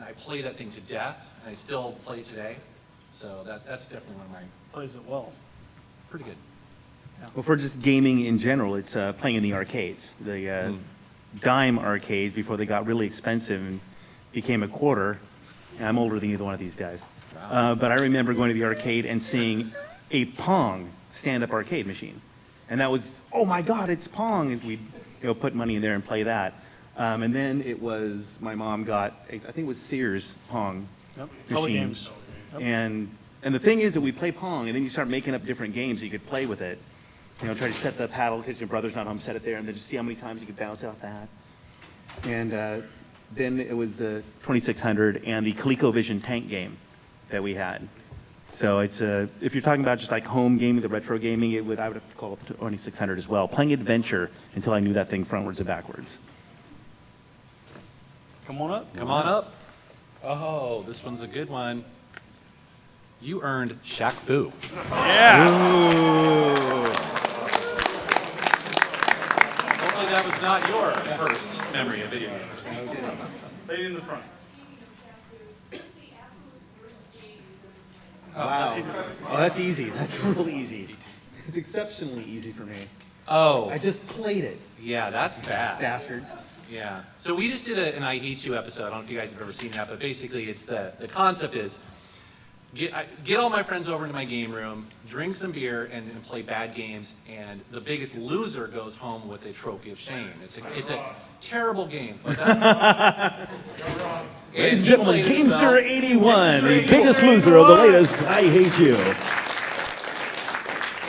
B: I played that thing to death, and I still play it today. So that's definitely one of mine.
C: Plays it well.
B: Pretty good.
D: Well, for just gaming in general, it's playing in the arcades. The dime arcades before they got really expensive and became a quarter. And I'm older than either one of these guys. But I remember going to the arcade and seeing a Pong stand-up arcade machine. And that was, oh my God, it's Pong. And we'd put money in there and play that. And then it was, my mom got, I think it was Sears Pong
C: Public
D: machine.
C: games. Yep.
D: And the thing is that we play Pong, and then you start making up different games so you could play with it. Try to set the paddle because your brother's not home, set it there, and then just see how many times you could bounce out that. And then it was the 2600 and the ColecoVision tank game that we had. So it's if you're talking about just like home gaming, the retro gaming, I would have to call it 2600 as well. Playing Adventure until I knew that thing frontwards and backwards.
C: Come on up.
B: Come on up. Oh, this one's a good one. You earned Shaq Fu.
C: Yeah.
D: Ooh.
B: that was not your first memory of video games.
C: Lady in the front.
D: Wow. Oh, that's easy. That's real easy. It's exceptionally easy for me.
B: Oh,
D: I just played it,
B: yeah, that's bad.
D: bastards.
B: Yeah. So we just did an I Hate You episode. I don't know if you guys have ever seen that, but basically it's the concept is get all my friends over into my game room, drink some beer, and play bad games, and the biggest loser goes home with a trophy of shame. It's a terrible game. But
A: Ladies and gentlemen, Gamester 81, the biggest loser of the latest I Hate You.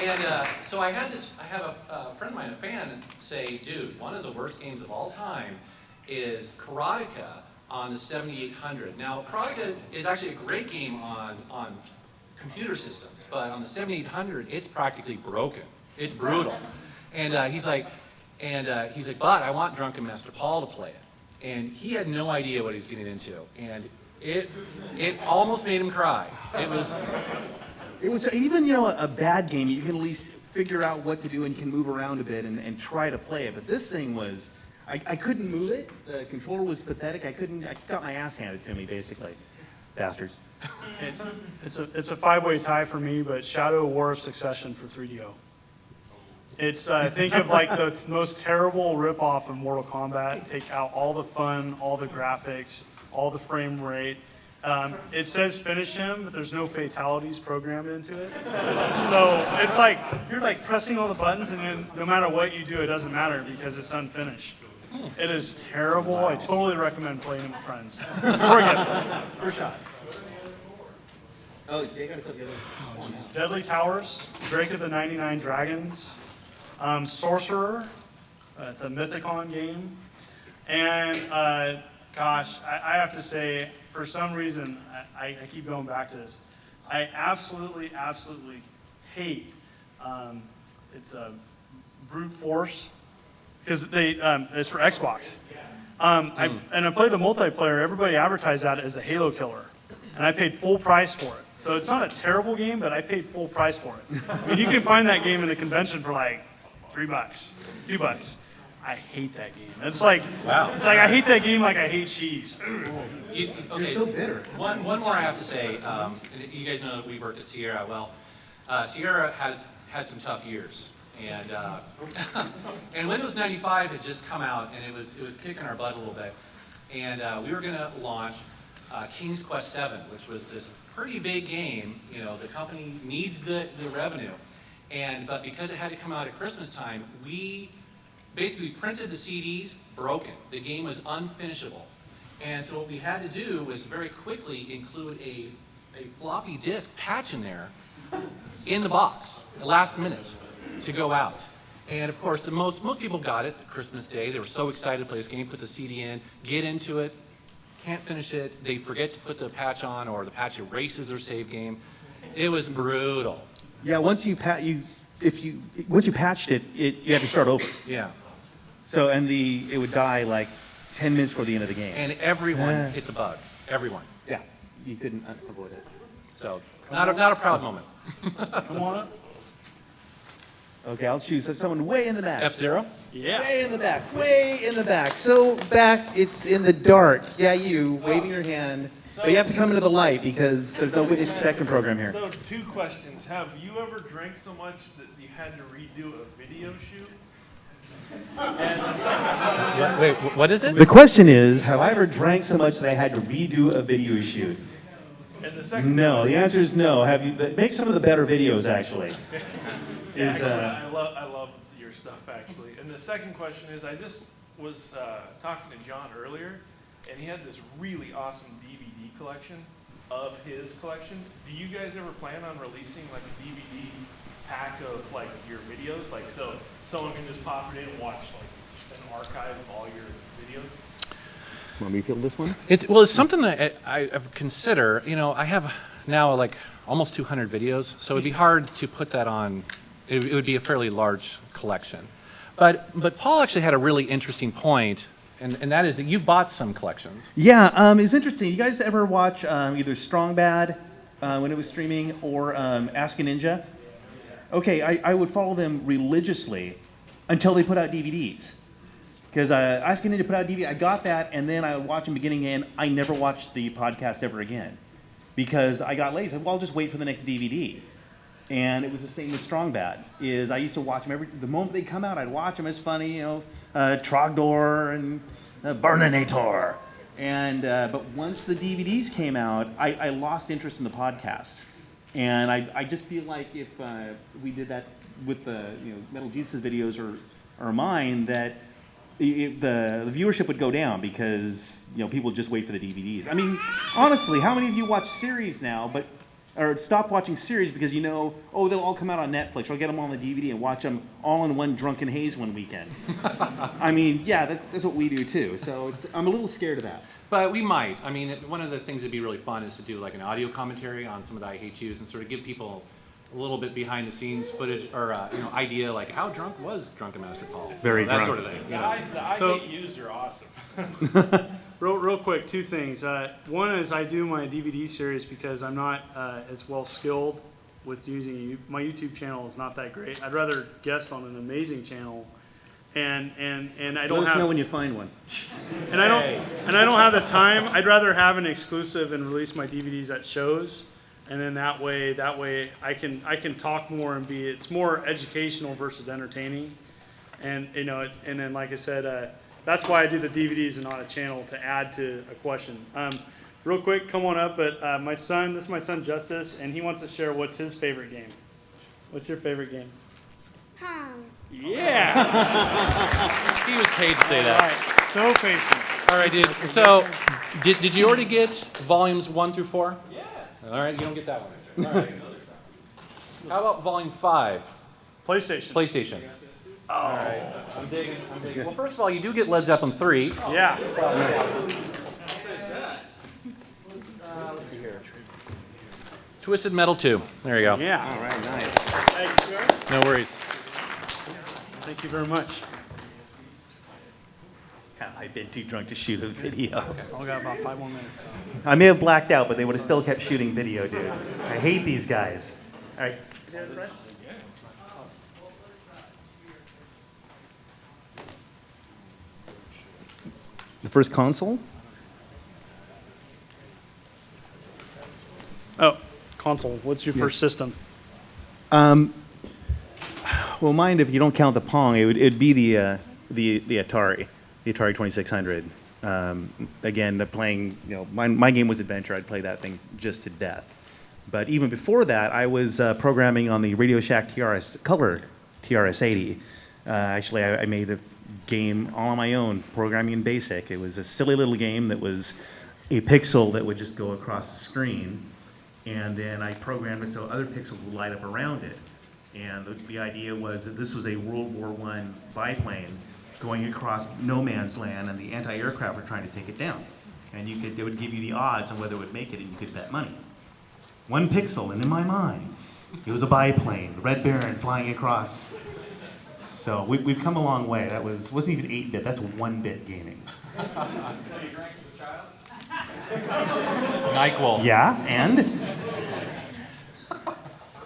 B: And so I have a friend of mine, a fan, say, dude, one of the worst games of all time is Karateka on the 7800. Now, Karateka is actually a great game on computer systems, but on the 7800, it's practically broken. It's brutal. And he's like, but I want Drunken Master Paul to play it. And he had no idea what he's getting into. And it almost made him cry. It was
D: Even, a bad game, you can at least figure out what to do and can move around a bit and try to play it. But this thing was, I couldn't move it. The controller was pathetic. I got my ass handed to me, basically. Bastards.
C: It's a five-way tie for me, but Shadow War of Succession for 3DO. It's think of like the most terrible ripoff of Mortal Kombat. Take out all the fun, all the graphics, all the frame rate. It says finish him, but there's no fatalities programmed into it. So it's like you're like pressing all the buttons, and then no matter what you do, it doesn't matter because it's unfinished. It is terrible. I totally recommend playing it with friends. Or get first shots.
D: Oh, they got stuff the other.
C: Deadly Towers, Drake of the 99 Dragons, Sorcerer, it's a Mythicon game, and gosh, I have to say, for some reason, I keep going back to this. I absolutely hate, it's a Brute Force, because it's for Xbox. I played the multiplayer, everybody advertised that as a Halo killer, and I paid full price for it. So it's not a terrible game, but I paid full price for it. I mean, you can find that game in a convention for like $3, $2. I hate that game. It's like,
B: wow.
C: It's like I hate that game like I hate cheese.
B: You're
D: so bitter.
B: One more I have to say. You guys know that we worked at Sierra. Well, Sierra had some tough years, and and Windows 95 had just come out, and it was kicking our butt a little bit, and we were going to launch King's Quest VII, which was this pretty big game. The company needs the revenue, but because it had to come out at Christmas time, we basically printed the CDs broken. The game was unfinishable. And so what we had to do was very quickly include a floppy disk patch in there in the box, the last minute, to go out. And of course, most people got it Christmas Day. They were so excited to play this game, put the CD in, get into it, can't finish it. They forget to put the patch on, or the patch erases their save game. It was brutal.
D: Yeah, once you patched it, you had to start over.
B: Yeah.
D: So it would die like 10 minutes before the end of the game.
B: And everyone hit the bug. Everyone.
D: Yeah, you couldn't avoid it.
B: So not a proud moment.
C: Come on up.
D: Okay, I'll choose someone way in the back.
B: F-Zero?
C: Yeah.
D: Way in the back, way in the back. So back, it's in the dark. Yeah, you waving your hand. But you have to come into the light because there's no witness protection program here.
I: So 2 questions. Have you ever drank so much that you had to redo a video shoot? And the second,
B: Wait, what is it?
A: The question is, have I ever drank so much that I had to redo a video shoot?
I: and the second
A: No, the answer is no. Have you? That makes some of the better videos, actually.
I: Yeah, actually, I love your stuff, actually. And the second question is, I just was talking to John earlier, and he had this really awesome DVD collection of his collection. Do you guys ever plan on releasing like a DVD pack of like your videos? Like so someone can just pop it in and watch like an archive of all your videos?
D: Want me to fill this one?
B: It's something that I've considered. I have now like almost 200 videos, so it'd be hard to put that on. It would be a fairly large collection. But Paul actually had a really interesting point, and that is that you've bought some collections.
A: Yeah, it's interesting. You guys ever watch either Strong Bad when it was streaming or Ask a Ninja? Okay, I would follow them religiously until they put out DVDs.
D: Because Ice Cream Ninja put out a DVD, I got that, and then I would watch them beginning and end. I never watched the podcast ever again because I got lazy. Well, I'll just wait for the next DVD. And it was the same with Strong Bad. Is I used to watch them the moment they come out, I'd watch them. It's funny, you know, Trogdor and Burninator. And but once the DVDs came out, I lost interest in the podcasts. And I just feel like if we did that with the Metal Jesus videos or mine, that the viewership would go down because people just wait for the DVDs. I mean, honestly, how many of you watch series now, or stop watching series because they'll all come out on Netflix, or I'll get them on the DVD and watch them all in one drunken haze one weekend. I mean, yeah, that's what we do too. So I'm a little scared of that.
B: But we might. I mean, one of the things that'd be really fun is to do like an audio commentary on some of the I Hate Yous and sort of give people a little bit behind the scenes footage or idea like how drunk was Drunken Master Paul.
D: Very
B: that
D: drunk.
B: sort of thing.
I: The I
C: So-
I: Hate Yous are awesome.
C: Real quick, two things. One is I do my DVD series because I'm not as well skilled with using my YouTube channel is not that great. I'd rather guest on an amazing channel, and I don't
D: Let us know
C: have
D: when you find one.
C: and I don't have the time. I'd rather have an exclusive and release my DVDs at shows, and then that way I can talk more and it's more educational versus entertaining, and and then like I said. That's why I do the DVDs and not a channel to add to a question. Real quick, come on up. But this is my son Justice, and he wants to share what's his favorite game. What's your favorite game? Yeah.
B: He was paid to say
C: All
B: that.
C: right. So patient.
B: All right, dude. So, did you already get volumes 1 through 4? Yeah. All right, you don't get that one. All right. How about volume 5?
C: PlayStation.
B: PlayStation. All right. I'm digging. Well, first of all, you do get Led Zeppelin 3.
C: Yeah.
B: Let's see here. Twisted Metal 2. There you go.
C: Yeah.
D: All right, nice.
C: Thank you, sir.
B: No worries.
C: Thank you very much.
D: I've been too drunk to shoot a video.
C: Only got about 5 more minutes.
D: I may have blacked out, but they would have still kept shooting video, dude. I hate these guys. All right. The first console?
C: Oh, console. What's your first system?
D: Well, mine, if you don't count the Pong, it'd be the Atari 2600. Again, playing, my game was adventure. I'd play that thing just to death. But even before that, I was programming on the Radio Shack color TRS-80. Actually, I made a game all on my own, programming in BASIC. It was a silly little game that was a pixel that would just go across the screen, and then I programmed it so other pixels would light up around it. And the idea was that this was a World War I biplane going across no man's land, and the anti-aircraft were trying to take it down. And they would give you the odds on whether it would make it, and you could bet money. 1 pixel, and in my mind, it was a biplane, the Red Baron flying across. So we've come a long way. That wasn't even 8-bit. That's 1-bit gaming.
B: So you drank as a child? NyQuil.
D: Yeah, and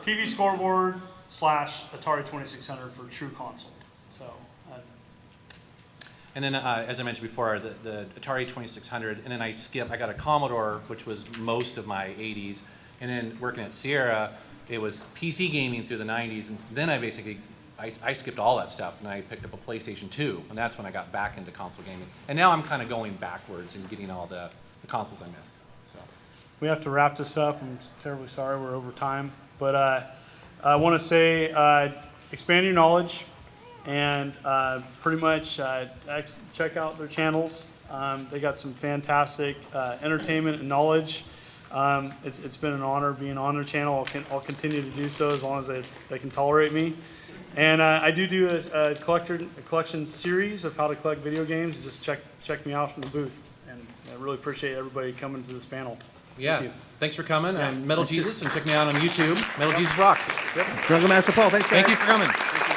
C: TV scoreboard / Atari 2600 for true console. So.
B: And then, as I mentioned before, the Atari 2600, and then I got a Commodore, which was most of my 80s, and then working at Sierra, it was PC gaming through the 90s, and then I skipped all that stuff, and I picked up a PlayStation 2, and that's when I got back into console gaming. And now I'm kind of going backwards and getting all the consoles I missed. So.
C: We have to wrap this up. I'm terribly sorry we're over time. But I want to say expand your knowledge and pretty much check out their channels. They got some fantastic entertainment and knowledge. It's been an honor being on their channel. I'll continue to do so as long as they can tolerate me. And I do a collection series of how to collect video games. Just check me out from the booth. And I really appreciate everybody coming to this panel.
B: Yeah,
C: Thank you.
B: thanks for coming. I'm Metal Jesus, and check me out on YouTube. Metal Jesus Rocks.
D: Drunken Master Paul, thanks, guys.
B: Thank you for coming.